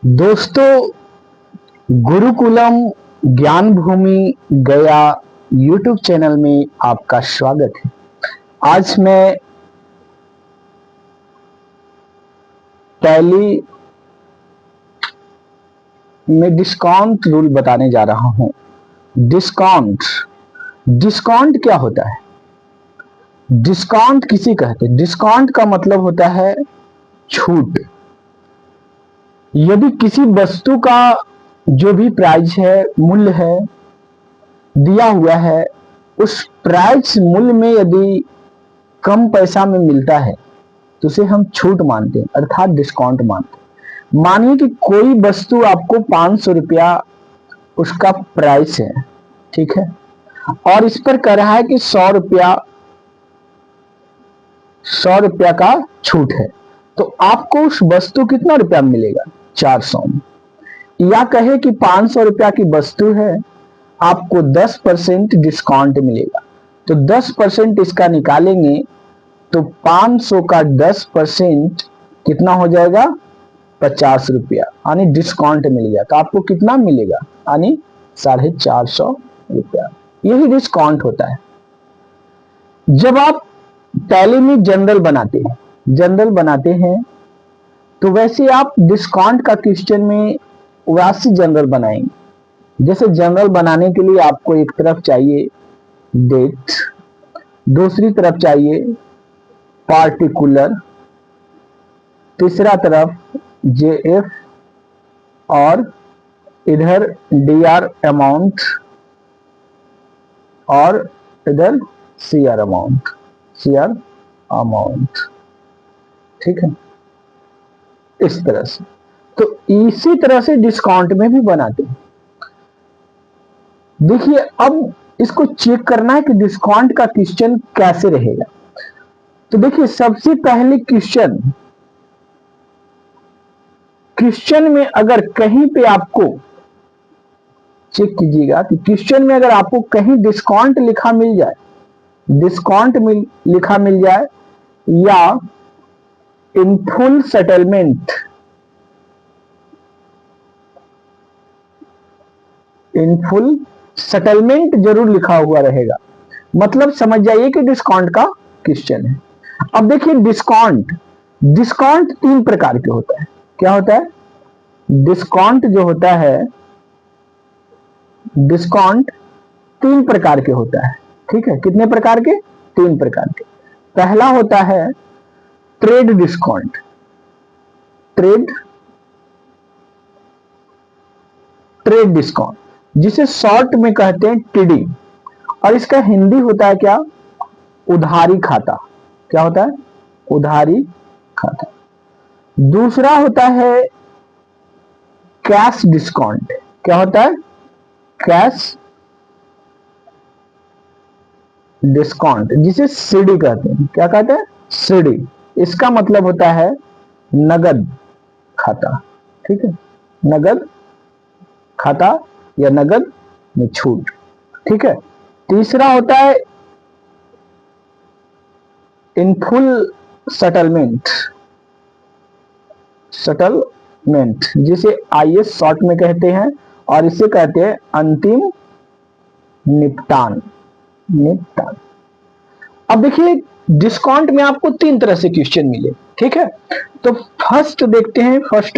दोस्तों, गुरुकुलम ज्ञान भूमि गया यूट्यूब चैनल में आपका स्वागत है। आज मैं टैली में डिस्काउंट रूल बताने जा रहा हूं। डिस्काउंट डिस्काउंट क्या होता है? डिस्काउंट किसे कहते हैं? डिस्काउंट का मतलब होता है छूट। यदि किसी वस्तु का जो भी प्राइस है, मूल्य है, दिया हुआ है, उस प्राइस मूल्य में यदि कम पैसा में मिलता है तो उसे हम छूट मानते हैं, अर्थात डिस्काउंट मानते हैं। मानिए कि कोई वस्तु आपको 500 रुपया उसका प्राइस है, ठीक है, और इस पर कह रहा है कि 100 रुपया का छूट है, तो आपको उस वस्तु कितना रुपया मिलेगा? 400 में। या कहे कि 500 रुपया की वस्तु है, आपको 10% डिस्काउंट मिलेगा, तो 10% इसका निकालेंगे तो 500 का 10% कितना हो जाएगा? 50 रुपया, यानी डिस्काउंट मिल गया। तो आपको कितना मिलेगा? यानी 450 रुपया। यही डिस्काउंट होता है। जब आप टैली में जनरल बनाते हैं तो वैसे आप डिस्काउंट का क्वेश्चन में वैसे जनरल बनाएंगे। जैसे जनरल बनाने के लिए आपको एक तरफ चाहिए डेट, दूसरी तरफ चाहिए पार्टिकुलर, तीसरा तरफ जेएफ, और इधर डीआर अमाउंट, और इधर सीआर अमाउंट, ठीक है, इस तरह से। तो इसी तरह से डिस्काउंट में भी बनाते हैं। देखिए, अब इसको चेक करना है कि डिस्काउंट का क्वेश्चन कैसे रहेगा। तो देखिए, सबसे पहले क्वेश्चन में अगर कहीं पे आपको चेक कीजिएगा कि क्वेश्चन में अगर आपको कहीं डिस्काउंट लिखा मिल जाए, लिखा मिल जाए, या इन फुल सेटलमेंट जरूर लिखा हुआ रहेगा, मतलब समझ जाइए कि डिस्काउंट का क्वेश्चन है। अब देखिए, डिस्काउंट 3 प्रकार के होता है। क्या होता है? डिस्काउंट जो होता है, डिस्काउंट 3 प्रकार के होता है, ठीक है। कितने प्रकार के? 3 प्रकार के। पहला होता है trade discount. Trade trade discount, जिसे शॉर्ट में कहते हैं टीडी, और इसका हिंदी होता है क्या? उधारी खाता। क्या होता है? उधारी खाता। दूसरा होता है कैश डिस्काउंट। क्या होता है? कैश डिस्काउंट, जिसे सीडी कहते हैं। क्या कहते हैं? सीडी। इसका मतलब होता है नगद खाता, ठीक है, नगद खाता या नगद में छूट, ठीक है। तीसरा होता है इन फुल सेटलमेंट, जिसे आईएस शॉर्ट में कहते हैं, और इसे कहते हैं अंतिम निपटान। अब देखिए, डिस्काउंट में आपको 3 तरह से क्वेश्चन मिले, ठीक है। तो first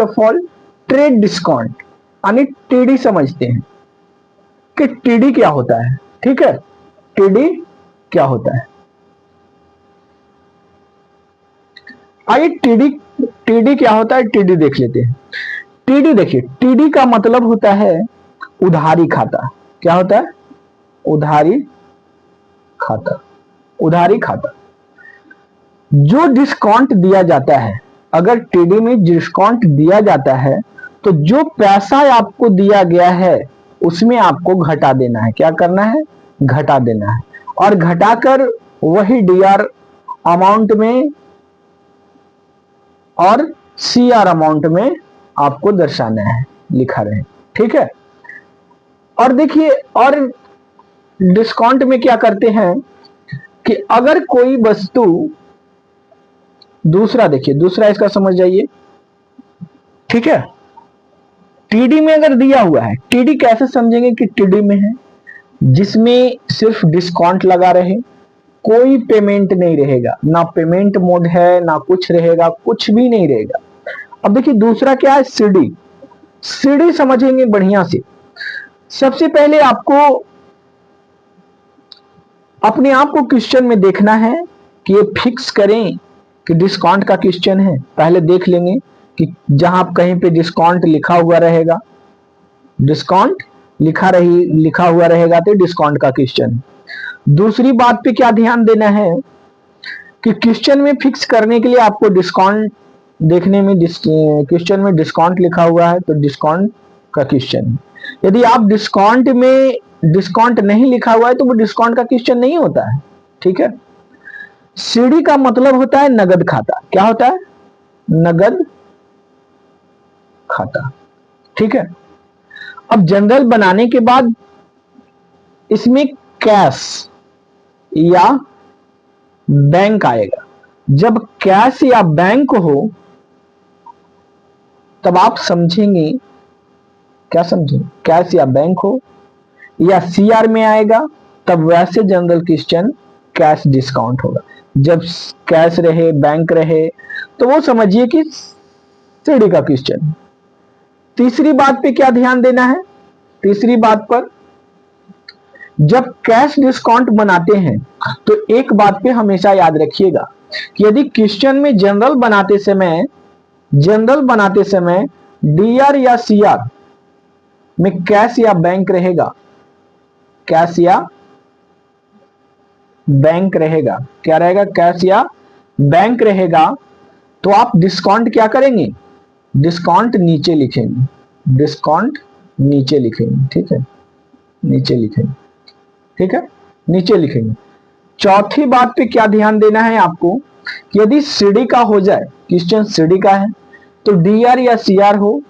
of all trade discount, यानी टीडी समझते हैं कि टीडी क्या होता है, ठीक है। टीडी क्या होता है? आइए टीडी क्या होता है, टीडी देख लेते हैं। टीडी देखिए, टीडी का मतलब होता है उधारी खाता। क्या होता है? उधारी खाता। उधारी खाता। जो डिस्काउंट दिया जाता है, अगर टीडी में डिस्काउंट दिया जाता है तो जो पैसा आपको दिया गया है उसमें आपको घटा देना है। क्या करना है? घटा देना है, और घटाकर वही डीआर अमाउंट में और सीआर अमाउंट में आपको दर्शाना है, लिखा रहे, ठीक है। और देखिए, और डिस्काउंट में क्या करते हैं कि अगर कोई वस्तु, दूसरा देखिए, दूसरा इसका समझ जाइए, ठीक है। टीडी में अगर दिया हुआ है, टीडी कैसे समझेंगे कि टीडी में है? जिसमें सिर्फ डिस्काउंट लगा रहे, कोई पेमेंट नहीं रहेगा, ना पेमेंट मोड है ना कुछ रहेगा, कुछ भी नहीं रहेगा। अब देखिए दूसरा क्या है, सीडी। सीडी समझेंगे बढ़िया से। सबसे पहले आपको अपने आप को क्वेश्चन में देखना है कि ये फिक्स करें कि डिस्काउंट का क्वेश्चन है। पहले देख लेंगे कि जहां कहीं पे डिस्काउंट लिखा हुआ रहेगा, डिस्काउंट लिखा हुआ रहेगा तो डिस्काउंट का क्वेश्चन। दूसरी बात पे क्या ध्यान देना है कि क्वेश्चन में फिक्स करने के लिए आपको डिस्काउंट देखने में, क्वेश्चन में डिस्काउंट लिखा हुआ है तो डिस्काउंट का क्वेश्चन। यदि आप डिस्काउंट में डिस्काउंट नहीं लिखा हुआ है तो वो डिस्काउंट का क्वेश्चन नहीं होता है। ठीक है। सीडी का मतलब होता है नगद खाता। क्या होता है? नगद खाता। ठीक है। अब जनरल बनाने के बाद इसमें कैश या बैंक आएगा। जब कैश या बैंक हो तब आप समझेंगे, क्या समझेंगे? कैश या बैंक हो या सीआर में आएगा तब वैसे जनरल क्वेश्चन कैश डिस्काउंट होगा। जब कैश रहे, बैंक रहे तो वो समझिए कि सीडी का क्वेश्चन। तीसरी बात पे क्या ध्यान देना है? तीसरी बात पर जब कैश डिस्काउंट बनाते हैं तो एक बात पे हमेशा याद रखिएगा कि यदि क्वेश्चन में जनरल बनाते समय डीआर या सीआर में कैश या बैंक रहेगा, कैश या बैंक रहेगा, क्या रहेगा? कैश या बैंक रहेगा, तो आप डिस्काउंट क्या करेंगे? डिस्काउंट नीचे लिखेंगे, डिस्काउंट नीचे लिखेंगे। ठीक है, नीचे लिखेंगे। ठीक है, नीचे लिखेंगे। चौथी बात पे क्या ध्यान देना है आपको कि यदि सीडी का हो जाए, क्वेश्चन सीडी का है तो डीआर या सीआर हो,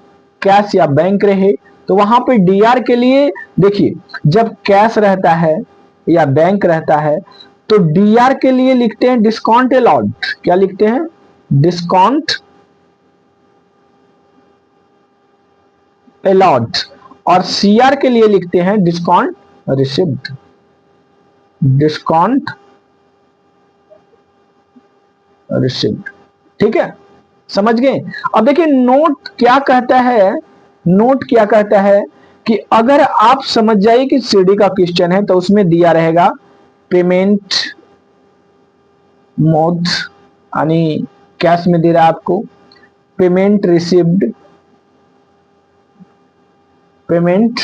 कैश या बैंक रहे, तो वहां पे डीआर के लिए देखिए, जब कैश रहता है या बैंक रहता है तो डीआर के लिए लिखते हैं डिस्काउंट अलाउड। क्या लिखते हैं? Discount allowed. और सीआर के लिए लिखते हैं डिस्काउंट रिसीव्ड। Discount received. ठीक है, समझ गए? अब देखिए नोट क्या कहता है, नोट क्या कहता है कि अगर आप समझ जाइए कि सीडी का क्वेश्चन है तो उसमें दिया रहेगा पेमेंट मोड, यानी कैश में दे रहा है आपको, payment received, payment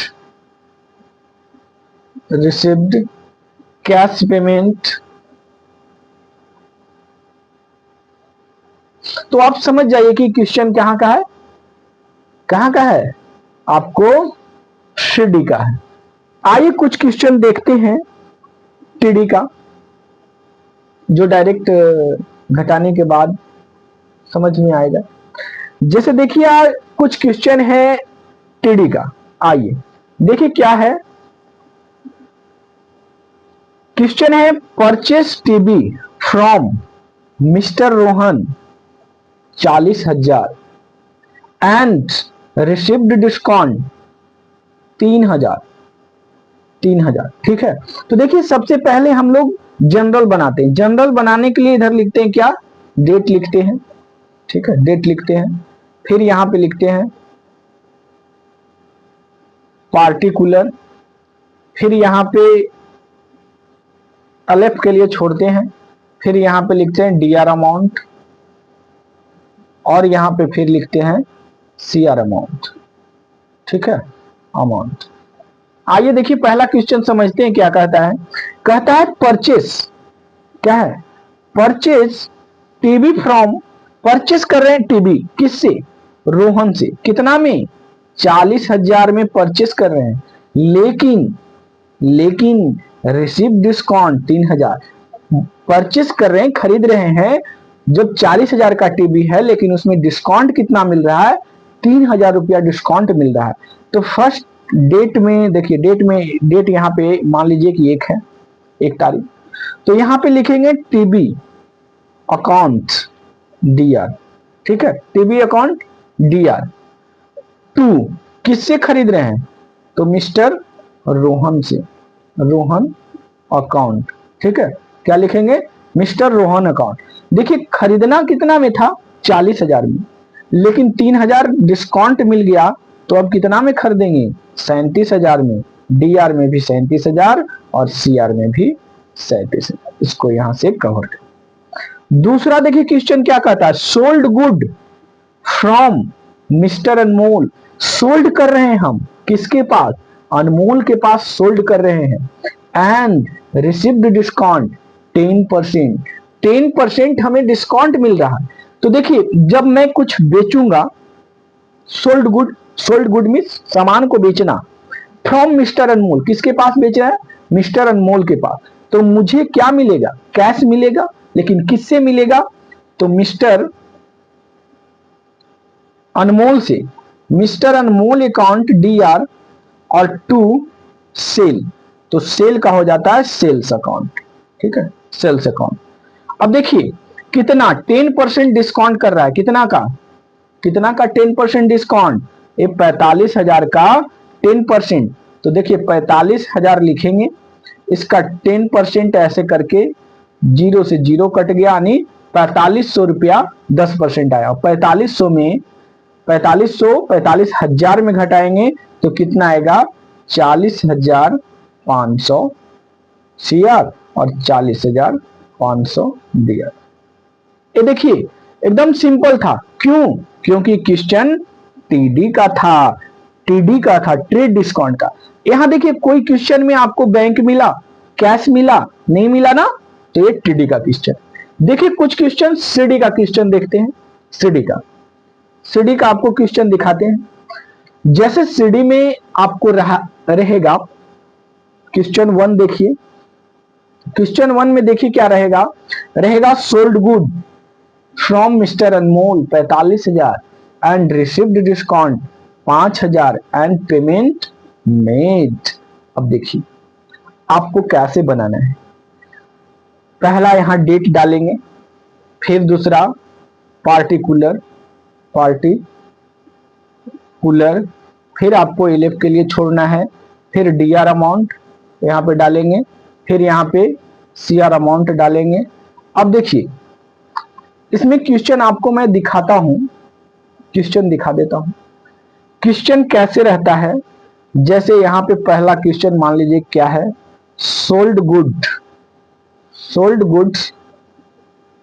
received, cash payment. तो आप समझ जाइए कि क्वेश्चन कहां का है, कहां का है? आपको सीडी का है। आइए कुछ क्वेश्चन देखते हैं टीडी का, जो डायरेक्ट घटाने के बाद समझ में आएगा। जैसे देखिए यार कुछ क्वेश्चन है टीडी का। आइए देखिए क्या है क्वेश्चन। है purchase TB from mister Rohan 40,000 and received discount 3,000। ठीक है। तो देखिए सबसे पहले हम लोग जनरल बनाते हैं। जनरल बनाने के लिए इधर लिखते हैं क्या? डेट लिखते हैं। ठीक है, डेट लिखते हैं। फिर यहां पे लिखते हैं पार्टिकुलर, फिर यहां पे अलेफ के लिए छोड़ते हैं, फिर यहां पे लिखते हैं डीआर अमाउंट, और यहां पे फिर लिखते हैं सीआर अमाउंट। ठीक है, अमाउंट। आइए देखिए पहला क्वेश्चन समझते हैं क्या कहता है। कहता है परचेस, क्या है? परचेस टीबी फ्रॉम, परचेस कर रहे हैं टीबी किससे? रोहन से। कितना में? 40,000 में परचेस कर रहे हैं, लेकिन रिसीव डिस्काउंट 3,000। परचेस कर रहे हैं, खरीद रहे हैं जब 40,000 का टीबी है, लेकिन उसमें डिस्काउंट कितना मिल रहा है? 3,000 रुपया डिस्काउंट मिल रहा है। तो फर्स्ट डेट में देखिए, डेट यहां पे मान लीजिए कि 1 है, 1 तारीख, तो यहां पे लिखेंगे टीबी अकाउंट डीआर। ठीक है, टीबी अकाउंट डीआर 2 किससे खरीद रहे हैं? तो मिस्टर रोहन से, रोहन अकाउंट। ठीक है, क्या लिखेंगे? Mister Rohan account. देखिए खरीदना कितना में था? 40,000 में, लेकिन 3,000 डिस्काउंट मिल गया तो अब कितना में खरीदेंगे? 37,000 में। डीआर में भी 37,000 और सीआर में भी 37,000। इसको यहां से कवर कर। दूसरा देखिए क्वेश्चन क्या कहता है, sold good from mister Anmol. Sold कर रहे हैं हम किसके पास? अनमोल के पास सोल्ड कर रहे हैं। And received discount 10%। 10% हमें डिस्काउंट मिल रहा है। तो देखिए जब मैं कुछ बेचूंगा, sold good, sold good means सामान को बेचना। फ्रॉम मिस्टर अनमोल, किसके पास बेच रहा है? मिस्टर अनमोल के पास। तो मुझे क्या मिलेगा? कैश मिलेगा, लेकिन किससे मिलेगा? तो मिस्टर अनमोल से। मिस्टर अनमोल अकाउंट डीआर और टू सेल, तो सेल का हो जाता है सेल्स अकाउंट। ठीक है, सेल्स अकाउंट। अब देखिए कितना 10% डिस्काउंट कर रहा है, कितना का? कितना का 10% डिस्काउंट? ये 45,000 का 10%। तो देखिए 45,000 लिखेंगे, इसका 10% ऐसे करके जीरो से जीरो कट गया, यानी 4500 रुपया 10% आया। 4500 में 45,000 में घटाएंगे तो कितना आएगा? 40,500 सीआर और 40,500 डीआर। ये देखिए एकदम सिंपल था। क्यों? क्योंकि क्वेश्चन टीडी का था, टीडी का था, ट्रेड डिस्काउंट का। यहां देखिए कोई क्वेश्चन में आपको बैंक मिला, कैश मिला, नहीं मिला ना, तो ये टीडी का क्वेश्चन। देखिए कुछ क्वेश्चन सीडी का क्वेश्चन देखते हैं। सीडी का, सीडी का आपको क्वेश्चन दिखाते हैं। जैसे सीडी में आपको रहेगा क्वेश्चन 1, देखिए क्वेश्चन 1 में देखिए क्या रहेगा? रहेगा sold good from mister Anmol 45,000 and received discount 5,000 and payment made. अब देखिए आपको कैसे बनाना है। पहला यहां डेट डालेंगे, फिर दूसरा पार्टिकुलर, पार्टिकुलर, फिर आपको एलएफ के लिए छोड़ना है, फिर डीआर अमाउंट यहां पे डालेंगे, फिर यहां पे सीआर अमाउंट डालेंगे। अब देखिए इसमें क्वेश्चन आपको मैं दिखाता हूं, क्वेश्चन दिखा देता हूं। क्वेश्चन कैसे रहता है? जैसे यहां पे पहला क्वेश्चन मान लीजिए क्या है, sold good, sold goods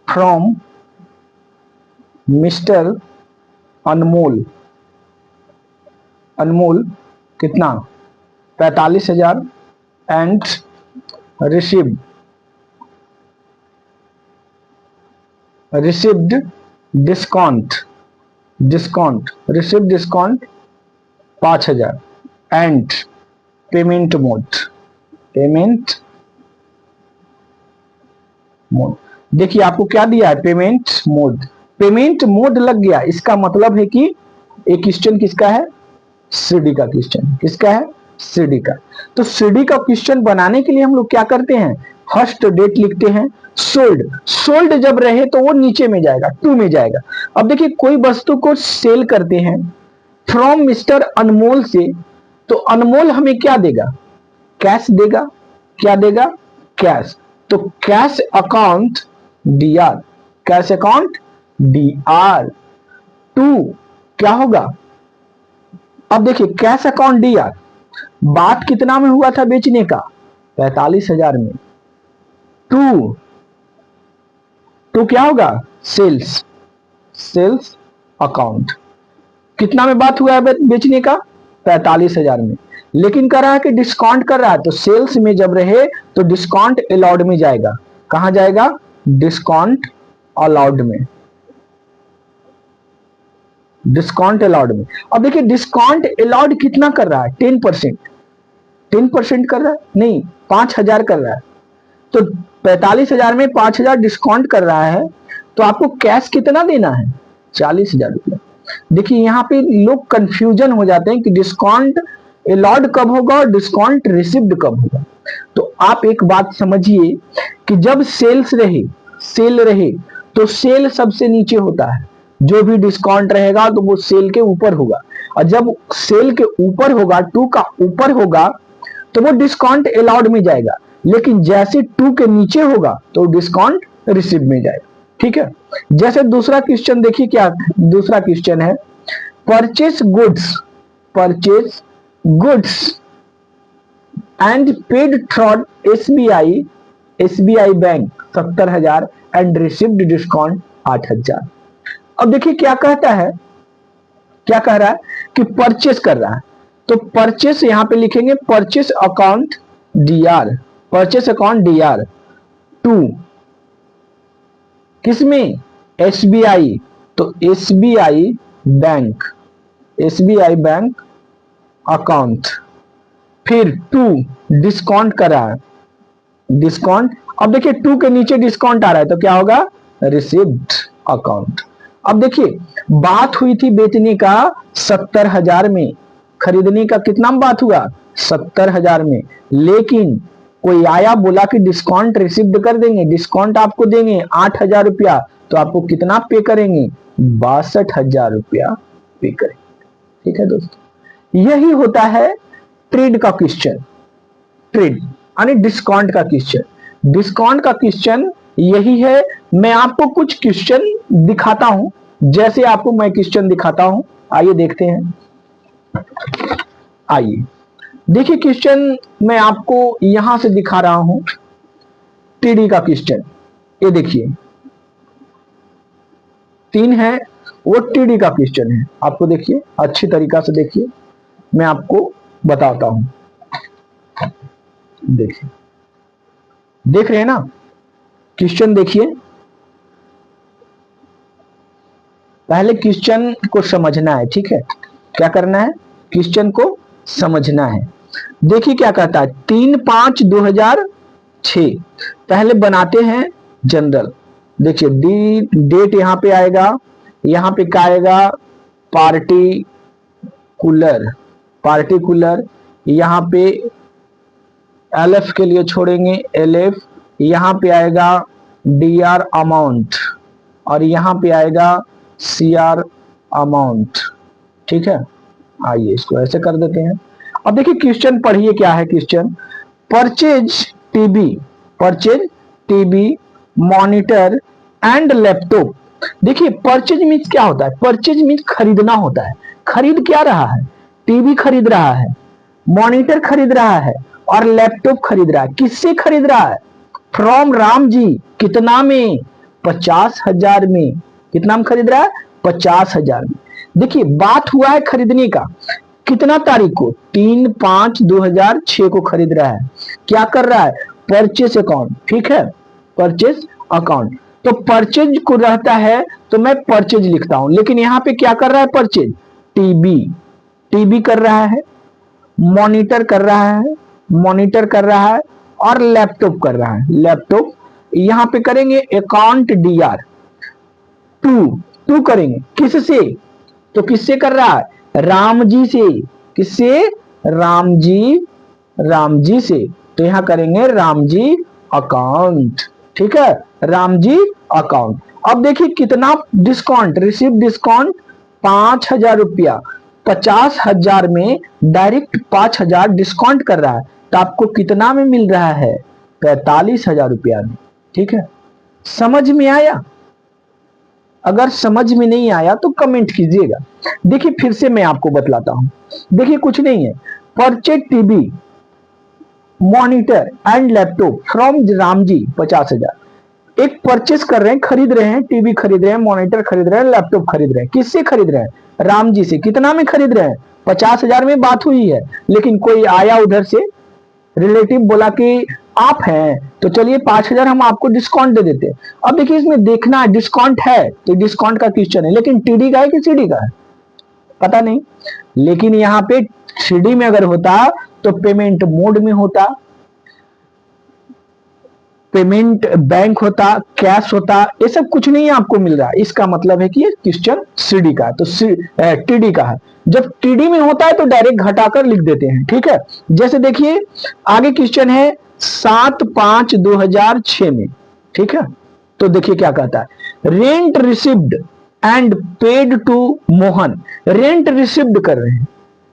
from mister Anmol, Anmol कितना? 45,000 and received, received discount, discount, received discount 5,000 and payment mode, payment mode. देखिए आपको क्या दिया है? Payment mode. पेमेंट मोड लग गया, इसका मतलब है कि एक क्वेश्चन किसका है? सीडी का क्वेश्चन। किसका है? सीडी का। तो सीडी का क्वेश्चन बनाने के लिए हम लोग क्या करते हैं? फर्स्ट डेट लिखते हैं। सोल्ड, सोल्ड जब रहे तो वो नीचे में जाएगा, टू में जाएगा। अब देखिए कोई वस्तु को सेल करते हैं फ्रॉम मिस्टर अनमोल से, तो अनमोल हमें क्या देगा? कैश देगा। क्या देगा? कैश। तो cash account DR, cash account DR to क्या होगा? अब देखिए कैश अकाउंट डीआर, बात कितना में हुआ था बेचने का? 45,000 में। टू, टू क्या होगा? Sales, sales account. कितना में बात हुआ है बेचने का? 45,000 में। लेकिन कह रहा है कि डिस्काउंट कर रहा है, तो सेल्स में जब रहे तो डिस्काउंट अलाउड में जाएगा। कहां जाएगा? डिस्काउंट अलाउड में, डिस्काउंट अलाउड में। अब देखिए डिस्काउंट अलाउड कितना कर रहा है? 10%। 10% कर रहा है? नहीं, 5,000 कर रहा है। तो 45,000 में 5,000 डिस्काउंट कर रहा है, तो आपको कैश कितना देना है? 40,000 रुपया। देखिए यहाँ पे लोग कंफ्यूजन हो जाते हैं कि डिस्काउंट अलाउड कब होगा और डिस्काउंट रिसीव्ड कब होगा। तो आप एक बात समझिए कि जब सेल्स रहे, सेल रहे, तो सेल सबसे नीचे होता है, जो भी डिस्काउंट रहेगा तो वो सेल के ऊपर होगा। और जब सेल के ऊपर होगा, 2 का ऊपर होगा तो वो डिस्काउंट अलाउड में जाएगा, लेकिन जैसे 2 के नीचे होगा तो डिस्काउंट रिसीव में जाएगा। ठीक है, जैसे दूसरा क्वेश्चन देखिए, क्या दूसरा क्वेश्चन है, purchase goods and paid through SBI bank 70,000 and received discount 8,000। अब देखिए क्या कहता है, क्या कह रहा है कि परचेस कर रहा है, तो परचेस यहां पे लिखेंगे परचेस अकाउंट डीआर 2 किसमें, एसबीआई, तो एसबीआई बैंक अकाउंट, फिर 2 डिस्काउंट कर रहा है, डिस्काउंट, अब देखिए 2 के नीचे डिस्काउंट आ रहा है तो क्या होगा, रिसीव्ड अकाउंट। अब देखिए बात हुई थी बेचने का 70,000 में, खरीदने का कितना में बात हुआ, 70,000 में, लेकिन कोई आया बोला कि डिस्काउंट रिसीव्ड कर देंगे, डिस्काउंट आपको देंगे 8,000 रुपया, तो आपको कितना पे करेंगे, 62,000 रुपया पे करेंगे। ठीक है दोस्तों, यही होता है ट्रेड का क्वेश्चन, ट्रेड यानी डिस्काउंट का क्वेश्चन। डिस्काउंट का क्वेश्चन यही है। मैं आपको कुछ क्वेश्चन दिखाता हूं, जैसे आपको मैं क्वेश्चन दिखाता हूं, आइए देखते हैं। आइए देखिए क्वेश्चन मैं आपको यहां से दिखा रहा हूं, टीडी का क्वेश्चन, ये देखिए 3 है, वो टीडी का क्वेश्चन है। आपको देखिए अच्छी तरीका से देखिए, मैं आपको बताता हूं। देखिए, देख रहे हैं ना क्वेश्चन, देखिए पहले क्वेश्चन को समझना है। ठीक है, क्या करना है, क्वेश्चन को समझना है। देखिए क्या कहता है, 3/5/2006, पहले बनाते हैं जनरल। देखिए डेट यहां पे आएगा, यहां पे क्या आएगा, पार्टिकुलर, यहां पे एलएफ के लिए छोड़ेंगे एलएफ, यहां पे आएगा डीआर अमाउंट और यहां पे आएगा सीआर अमाउंट। ठीक है, आइए इसको ऐसे कर देते हैं। अब देखिए क्वेश्चन पढ़िए, क्या है question, purchase TB monitor and laptop. देखिए परचेज मीन्स क्या होता है, परचेज मीन्स खरीदना होता है। खरीद क्या रहा है, टीवी खरीद रहा है, मॉनिटर खरीद रहा है और लैपटॉप खरीद रहा है। किससे खरीद रहा है, फ्रॉम राम जी, कितना में, 50,000 में। कितना में खरीद रहा है, 50,000 में। देखिए बात हुआ है खरीदने का, कितना तारीख को, 3/5/2006 को खरीद रहा है। क्या कर रहा है, परचेस अकाउंट। ठीक है, परचेस अकाउंट, तो परचेज को रहता है तो मैं परचेज लिखता हूं, लेकिन यहां पे क्या कर रहा है, परचेज टीबी कर रहा है, मॉनिटर कर रहा है और लैपटॉप कर रहा है, लैपटॉप। यहां पे करेंगे अकाउंट डीआर 2 करेंगे, किससे, तो किससे कर रहा है, राम जी से। किससे, राम जी से, तो यहां करेंगे राम जी अकाउंट। ठीक है, राम जी अकाउंट। अब देखिए कितना डिस्काउंट, रिसीव डिस्काउंट 5,000 रुपया, 50,000 में डायरेक्ट 5,000 डिस्काउंट कर रहा है, तो आपको कितना में मिल रहा है, 45,000 रुपया में। ठीक है, समझ में आया, अगर समझ में नहीं आया तो कमेंट कीजिएगा। देखिए फिर से मैं आपको बतलाता हूं, देखिए कुछ नहीं है, purchase TV monitor and laptop from Ramji 50,000। एक परचेस कर रहे हैं, खरीद रहे हैं, टीवी खरीद रहे हैं, मॉनिटर खरीद रहे हैं, लैपटॉप खरीद रहे हैं। किससे खरीद रहे हैं, राम जी से। कितना में खरीद रहे हैं, 50,000 में बात हुई है, लेकिन कोई आया उधर से रिलेटिव बोला कि आप हैं तो चलिए 5,000 हम आपको डिस्काउंट दे देते हैं। अब देखिए इसमें देखना है, डिस्काउंट है तो डिस्काउंट का क्वेश्चन है, लेकिन टीडी का है कि सीडी का है पता नहीं, लेकिन यहाँ पे सीडी में अगर होता तो पेमेंट मोड में होता, पेमेंट बैंक होता, कैश होता, ये सब कुछ नहीं आपको मिल रहा है। इसका मतलब है कि ये क्वेश्चन सीडी का है, तो टीडी का है। जब टीडी में होता है तो डायरेक्ट घटाकर लिख देते हैं। ठीक है, जैसे देखिए आगे क्वेश्चन है 7/5/2006 में। ठीक है, तो देखिए क्या कहता है, rent received and paid to Mohan. Rent received कर रहे हैं,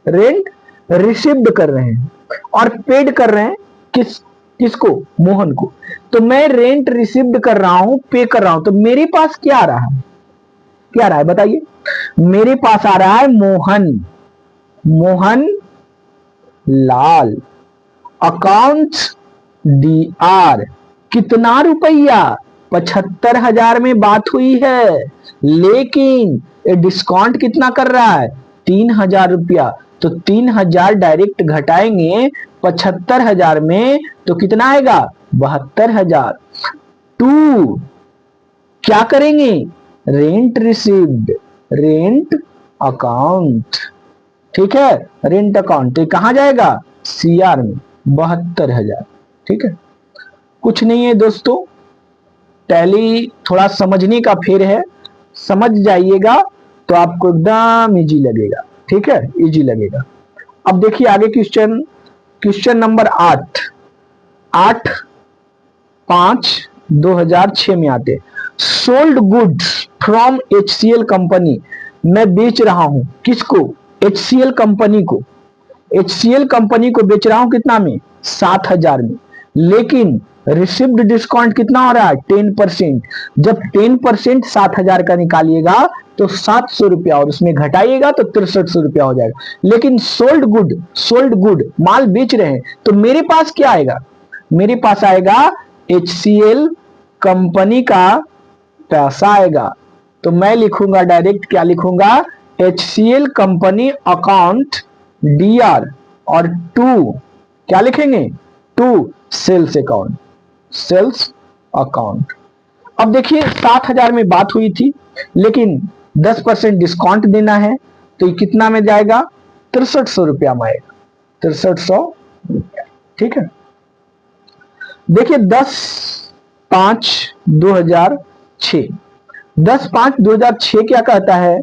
रेंट रिसीव्ड कर रहे हैं और पेड कर रहे हैं किसको? मोहन को। तो मैं रेंट रिसीव्ड कर रहा हूं, पे कर रहा हूं, तो मेरे पास क्या आ रहा है? क्या आ रहा है बताइए? मेरे पास आ रहा है Mohan, Mohan Lal. Accounts D R कितना रुपया? 75,000 में बात हुई है, लेकिन ये डिस्काउंट कितना कर रहा है? 3,000 रुपया। तो 3,000 डायरेक्ट घटाएंगे 75,000 में तो कितना आएगा? 72,000। टू क्या करेंगे? Rent received, rent account. ठीक है, रेंट अकाउंट तो कहां जाएगा? सीआर में, 72,000। ठीक है, कुछ नहीं है दोस्तों, टैली थोड़ा समझने का फेर है, समझ जाइएगा तो आपको एकदम इजी लगेगा। ठीक है, इजी लगेगा। अब देखिए आगे क्वेश्चन, क्वेश्चन नंबर 8/5/2006 में आते। Sold goods from HCL company. मैं बेच रहा हूं किसको? HCL कंपनी को। HCL कंपनी को बेच रहा हूं कितना में? 7,000 में। लेकिन रिसिव्ड डिस्काउंट कितना हो रहा है? 10%। जब 10% 7,000 का निकालिएगा तो 700 रुपया और उसमें घटाइएगा तो 6300 रुपया हो जाएगा। लेकिन सोल्ड गुड, सोल्ड गुड माल बेच रहे हैं, तो मेरे पास क्या आएगा? मेरे पास आएगा HCL कंपनी का पैसा आएगा। तो मैं लिखूंगा डायरेक्ट, क्या लिखूंगा? HCL कंपनी अकाउंट DR और टू क्या लिखेंगे? To sales account, sales account. अब देखिए 7,000 में बात हुई थी, लेकिन 10% डिस्काउंट देना है, तो ये कितना में जाएगा? 6300 रुपया में आएगा, 6300 रुपया। ठीक है, देखिए 10/5/2006, 10/5/2006 क्या कहता है?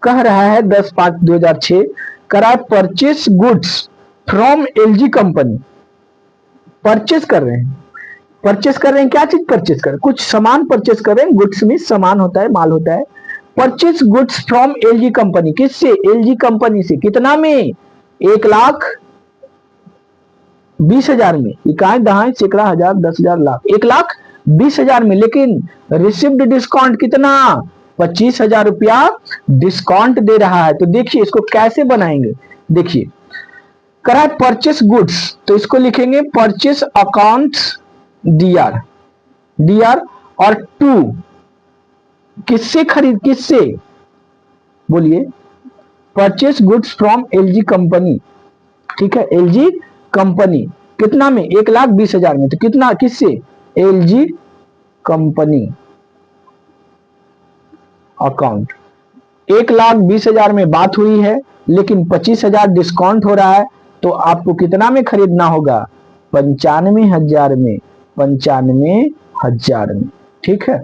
कह रहा है 10/5/2006 करा purchase goods from LG company. Purchase कर रहे हैं, परचेस कर रहे हैं, क्या चीज परचेस कर रहे हैं? कुछ सामान परचेस कर रहे हैं। गुड्स में सामान होता है, माल होता है। Purchase goods from LG company, किससे? LG कंपनी से। कितना में? 1,20,000 में। इकाई दहाई सैकड़ा हजार 10,000 लाख, 1,20,000 में। लेकिन रिसिव्ड डिस्काउंट कितना? 25,000 रुपया डिस्काउंट दे रहा है। तो देखिए इसको कैसे बनाएंगे, देखिए करा परचेस गुड्स, तो इसको लिखेंगे परचेस अकाउंट्स DR, DR और टू किससे खरीद, किससे? बोलिए, purchase goods from LG company. ठीक है, LG कंपनी कितना में? 1,20,000 में। तो कितना, किससे? LG company account. 1,20,000 में बात हुई है, लेकिन 25,000 डिस्काउंट हो रहा है, तो आपको कितना में खरीदना होगा? 95,000 में, 95,000 में। ठीक है,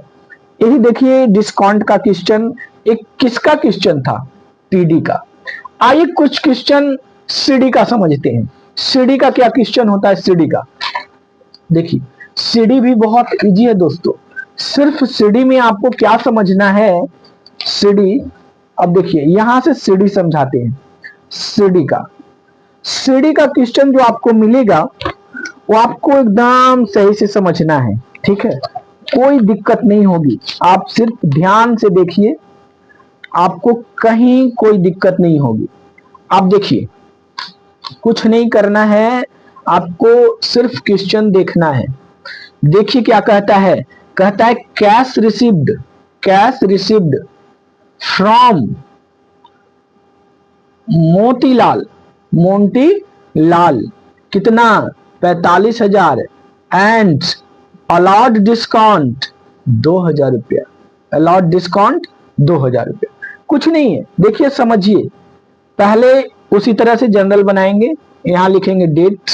यही देखिए डिस्काउंट का क्वेश्चन। एक किसका क्वेश्चन था? PD का। आइए कुछ क्वेश्चन CD का समझते हैं। CD का क्या क्वेश्चन होता है? CD का देखिए, CD भी बहुत इजी है दोस्तों। सिर्फ CD में आपको क्या समझना है? CD, अब देखिए यहां से CD समझाते हैं। CD का क्वेश्चन जो आपको मिलेगा वो आपको एकदम सही से समझना है। ठीक है, कोई दिक्कत नहीं होगी, आप सिर्फ ध्यान से देखिए, आपको कहीं कोई दिक्कत नहीं होगी। आप देखिए, कुछ नहीं करना है, आपको सिर्फ क्वेश्चन देखना है। देखिए क्या कहता है? कहता है cash received, cash received from Motilal, Motilal कितना? 45,000 एंड अलाउड डिस्काउंट 2,000 रुपया, अलाउड डिस्काउंट 2,000 रुपया। कुछ नहीं है, देखिए समझिए। पहले उसी तरह से जनरल बनाएंगे, यहां लिखेंगे डेट,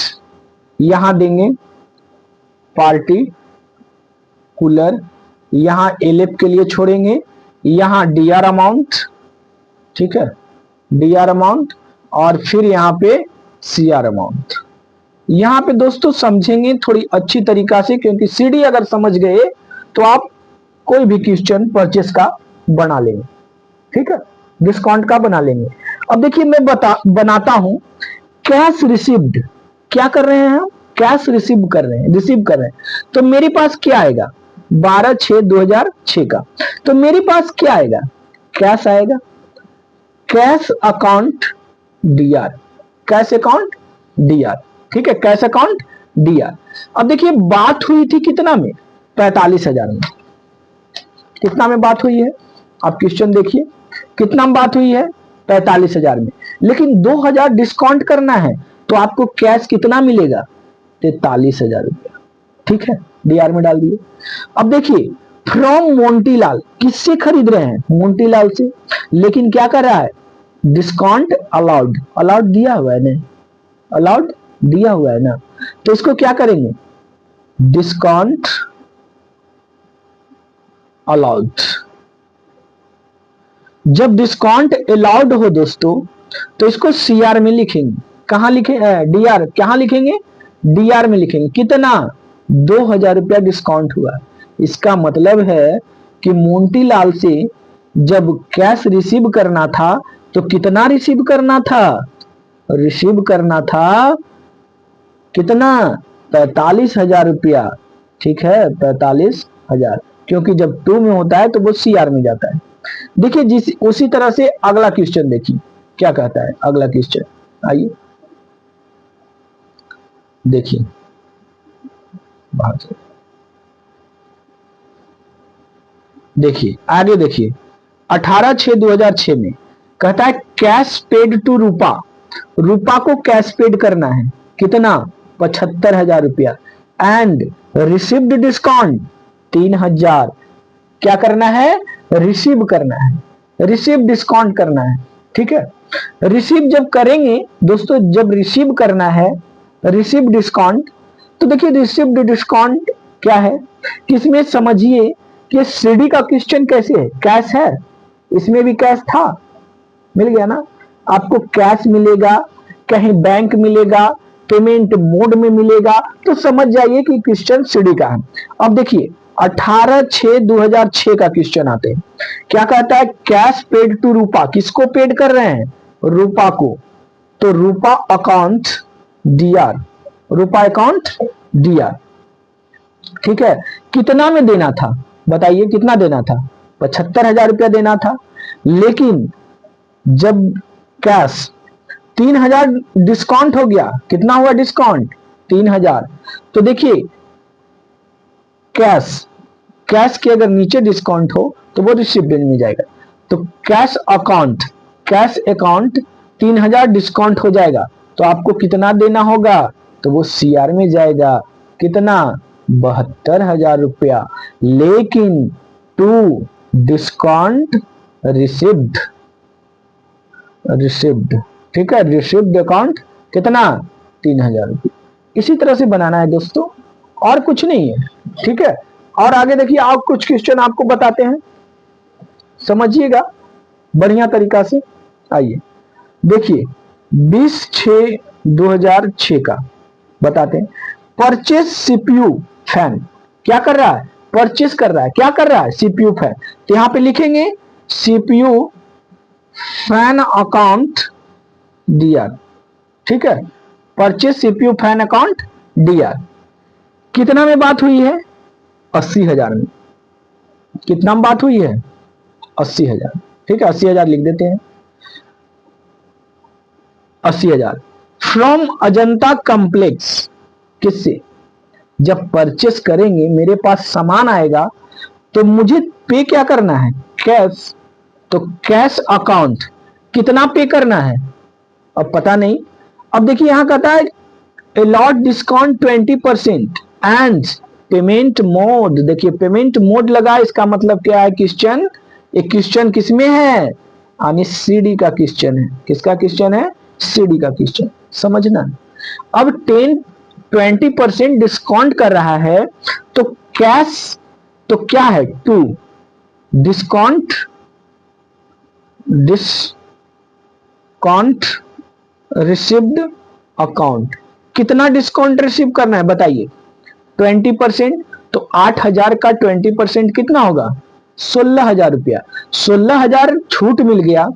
यहां देंगे पार्टी कूलर, यहां LF के लिए छोड़ेंगे, यहां DR अमाउंट। ठीक है, DR अमाउंट और फिर यहाँ पे CR अमाउंट। यहाँ पे दोस्तों समझेंगे थोड़ी अच्छी तरीका से, क्योंकि CD अगर समझ गए तो आप कोई भी क्वेश्चन परचेस का बना लेंगे। ठीक है, डिस्काउंट का बना लेंगे। अब देखिए मैं बनाता हूं कैश रिसीव्ड। क्या कर रहे हैं हम? कैश रिसीव कर रहे हैं। तो मेरे पास क्या आएगा? 12/6/2006 का। तो मेरे पास क्या आएगा? कैश आएगा। Cash account DR, cash account D R, ठीक है, कैश अकाउंट डीआर। अब देखिए बात हुई थी कितना में? 45,000 में। कितना में बात हुई है? आप क्वेश्चन देखिए, कितना में बात हुई है? 45,000 में। लेकिन 2,000 डिस्काउंट करना है तो आपको कैश कितना मिलेगा? 43,000 रुपया, ठीक है, डीआर में डाल दिए। अब देखिए फ्रॉम मोंटीलाल, किससे खरीद रहे हैं? मोंटीलाल से। लेकिन क्या कर रहा है? डिस्काउंट अलाउड, अलाउड दिया हुआ है ना, अलाउड दिया हुआ है ना, तो इसको क्या करेंगे? Discount allowed. जब डिस्काउंट अलाउड हो दोस्तों तो इसको सीआर में लिखेंगे। कहां लिखे? डीआर, कहां लिखेंगे? डीआर में लिखेंगे। कितना? 2,000 रुपया डिस्काउंट हुआ। इसका मतलब है कि मोंटीलाल से जब कैश रिसीव करना था तो कितना रिसीव करना था? रिसीव करना था कितना? 45,000 रुपया, ठीक है, 45,000। क्योंकि जब टू में होता है तो वो सीआर में जाता है। देखिए जिस उसी तरह से अगला क्वेश्चन देखिए क्या कहता है। अगला क्वेश्चन आइए देखिए, बाहर से देखिए, आगे देखिए 18/6/2006 में कहता है कैश पेड टू रूपा। रूपा को कैश पेड करना है कितना? 75,000 रुपया। And received discount 3,000। क्या करना है? रिसीव करना है, रिसीव डिस्काउंट करना है, ठीक है। रिसीव जब करेंगे दोस्तों, जब रिसीव करना है रिसीव डिस्काउंट, तो देखिए रिसीव्ड डिस्काउंट क्या है? इसमें समझिए कि सीडी का क्वेश्चन कैसे है? कैश है, इसमें भी कैश था, मिल गया ना आपको। कैश मिलेगा, कहीं बैंक मिलेगा, पेमेंट मोड में मिलेगा, तो समझ जाइए कि क्वेश्चन सीडी का है। अब देखिए 18/6/2006 का क्वेश्चन आते हैं। क्या कहता है? कैश पेड टू रूपा। किसको पेड कर रहे हैं? रूपा को। तो रूपा अकाउंट डीआर, रूपा अकाउंट डीआर, ठीक है। कितना में देना था? बताइए कितना देना था? 75,000 रुपया देना था। लेकिन जब कैश 3,000 डिस्काउंट हो गया, कितना हुआ डिस्काउंट? 3,000। तो देखिए कैश, कैश के अगर नीचे डिस्काउंट हो तो वो रिसिप्ट में जाएगा। तो कैश अकाउंट 3,000 डिस्काउंट हो जाएगा तो आपको कितना देना होगा? तो वो सीआर में जाएगा। कितना? 72,000 रुपया। लेकिन टू डिस्काउंट रिसिप्ट, रिसिप्ट, ठीक है, रिसिप्ट अकाउंट कितना? 3,000 रुपये। इसी तरह से बनाना है दोस्तों, और कुछ नहीं है, ठीक है। और आगे देखिए आप कुछ क्वेश्चन आपको बताते हैं, समझिएगा बढ़िया तरीका से। आइए देखिए 20/6/2006 का बताते हैं। Purchase CPU fan. क्या कर रहा है? परचेज कर रहा है। क्या कर रहा है? CPU fan. तो यहां पे लिखेंगे सीपीयू फैन अकाउंट डीआर, ठीक है, purchase CPU fan account DR. कितना में बात हुई है? 80,000 में। कितना में बात हुई है? 80,000, ठीक है, 80,000 लिख देते हैं। 80,000 फ्रॉम अजंता कॉम्प्लेक्स। किससे? जब परचेस करेंगे मेरे पास सामान आएगा तो मुझे पे क्या करना है? कैश। तो कैश अकाउंट कितना पे करना है? अब पता नहीं। अब देखिए यहां कहता है allot discount 20% and payment mode. देखिए पेमेंट मोड लगा, इसका मतलब क्या है? क्वेश्चन, एक क्वेश्चन किसमें है? यानी सीडी का क्वेश्चन है। किसका क्वेश्चन है? सीडी का क्वेश्चन, समझना। अब 20% डिस्काउंट कर रहा है तो कैश, तो क्या है? To discount, discount received account. कितना डिस्काउंट रिसीव करना है बताइए? 20%। तो 8,000 का 20% कितना होगा? 16,000 रुपया। 16,000 छूट मिल गया,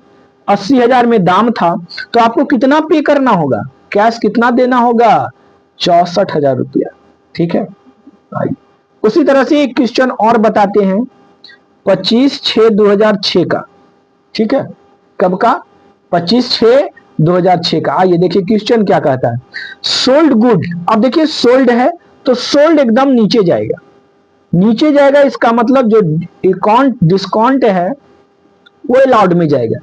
80,000 में दाम था, तो आपको कितना पे करना होगा, कैश कितना देना होगा, 64,000 रुपया। ठीक है, उसी तरह से एक क्वेश्चन और बताते हैं 25/6/2006 का। ठीक है, कब का, 25/6/2006 का। आइए देखिए क्वेश्चन क्या कहता है। सोल्ड गुड, अब देखिए सोल्ड है तो सोल्ड एकदम नीचे जाएगा, नीचे जाएगा, इसका मतलब जो डिस्काउंट है वो अलाउड में जाएगा।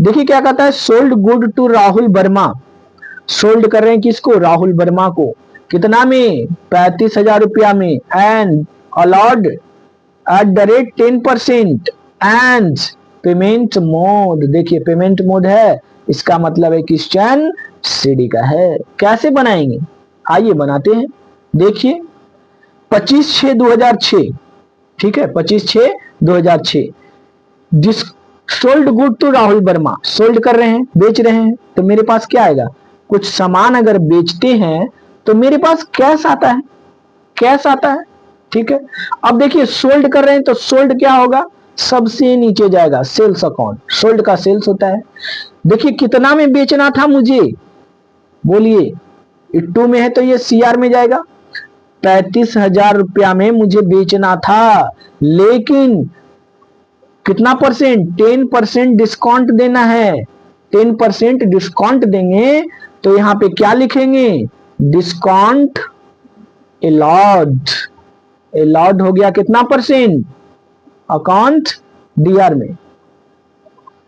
देखिए क्या कहता है, sold good to Rahul Verma, sold कर रहे हैं किसको, राहुल वर्मा को, कितना में, 35,000 रुपया में, and allowed at the rate 10% and payment mode, देखिए पेमेंट मोड है, इसका मतलब है क्वेश्चन सीडी का है। कैसे बनाएंगे, आइए बनाते हैं। देखिए 25/6/2006, ठीक है, 25/6/2006, sold good to Rahul Verma, sold कर रहे हैं, बेच रहे हैं, तो मेरे पास क्या आएगा, कुछ सामान अगर बेचते हैं तो मेरे पास कैश आता है, कैश आता है। ठीक है, अब देखिए सोल्ड कर रहे हैं तो सोल्ड क्या होगा, सबसे नीचे जाएगा, सेल्स अकाउंट, सोल्ड का सेल्स होता है। देखिए कितना में बेचना था मुझे, बोलिए, 2 में है तो ये सीआर में जाएगा, 35,000 रुपया में मुझे बेचना था, लेकिन कितना परसेंट, 10% डिस्काउंट देना है, 10% डिस्काउंट देंगे, तो यहां पे क्या लिखेंगे, डिस्काउंट अलाउड, अलाउड हो गया कितना परसेंट, अकाउंट डीआर में,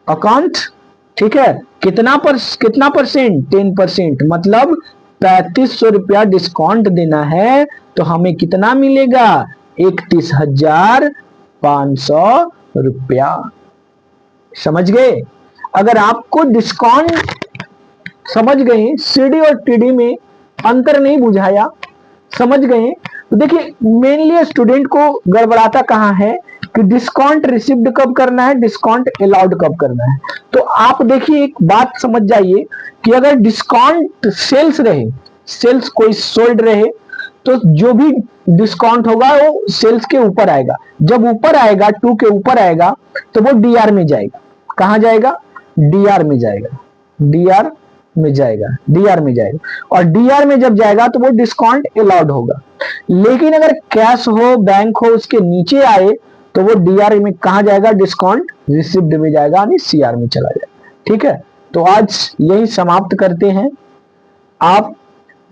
अकाउंट, ठीक है, कितना परसेंट, 10%, मतलब 3500 रुपया डिस्काउंट देना है, तो हमें कितना मिलेगा, 31,500 रुपया। समझ गए, अगर आपको डिस्काउंट समझ गए, सीडी और टीडी में अंतर नहीं बुझाया, समझ गए, तो देखिए मेनली स्टूडेंट को गड़बड़ाता कहां है कि डिस्काउंट रिसीव्ड कब करना है, डिस्काउंट अलाउड कब करना है। तो आप देखिए एक बात समझ जाइए कि अगर डिस्काउंट सेल्स रहे, सेल्स कोई सोल्ड रहे, तो जो भी डिस्काउंट होगा वो सेल्स के ऊपर आएगा, जब ऊपर आएगा, 2 के ऊपर आएगा, तो वो डीआर में जाएगा, कहां जाएगा, डीआर में जाएगा, डीआर में जाएगा, डीआर में जाएगा, और डीआर में जब जाएगा तो वो डिस्काउंट अलाउड होगा। लेकिन अगर कैश हो, बैंक हो, उसके नीचे आए तो वो डीआर में कहां जाएगा, डिस्काउंट रिसीव्ड में जाएगा, यानी सीआर में चला जाएगा। ठीक है, तो आज यही समाप्त करते हैं। आप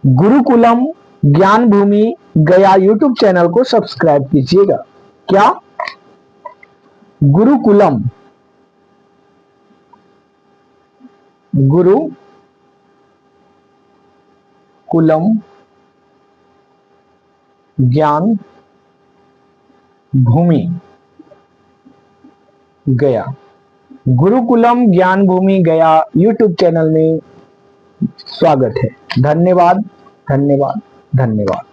गुरुकुलम ज्ञान भूमि गया यूट्यूब चैनल को सब्सक्राइब कीजिएगा। क्या, गुरुकुलम, गुरुकुलम ज्ञान भूमि गया, गुरुकुलम ज्ञान भूमि गया यूट्यूब चैनल में स्वागत है। धन्यवाद, धन्यवाद, धन्यवाद।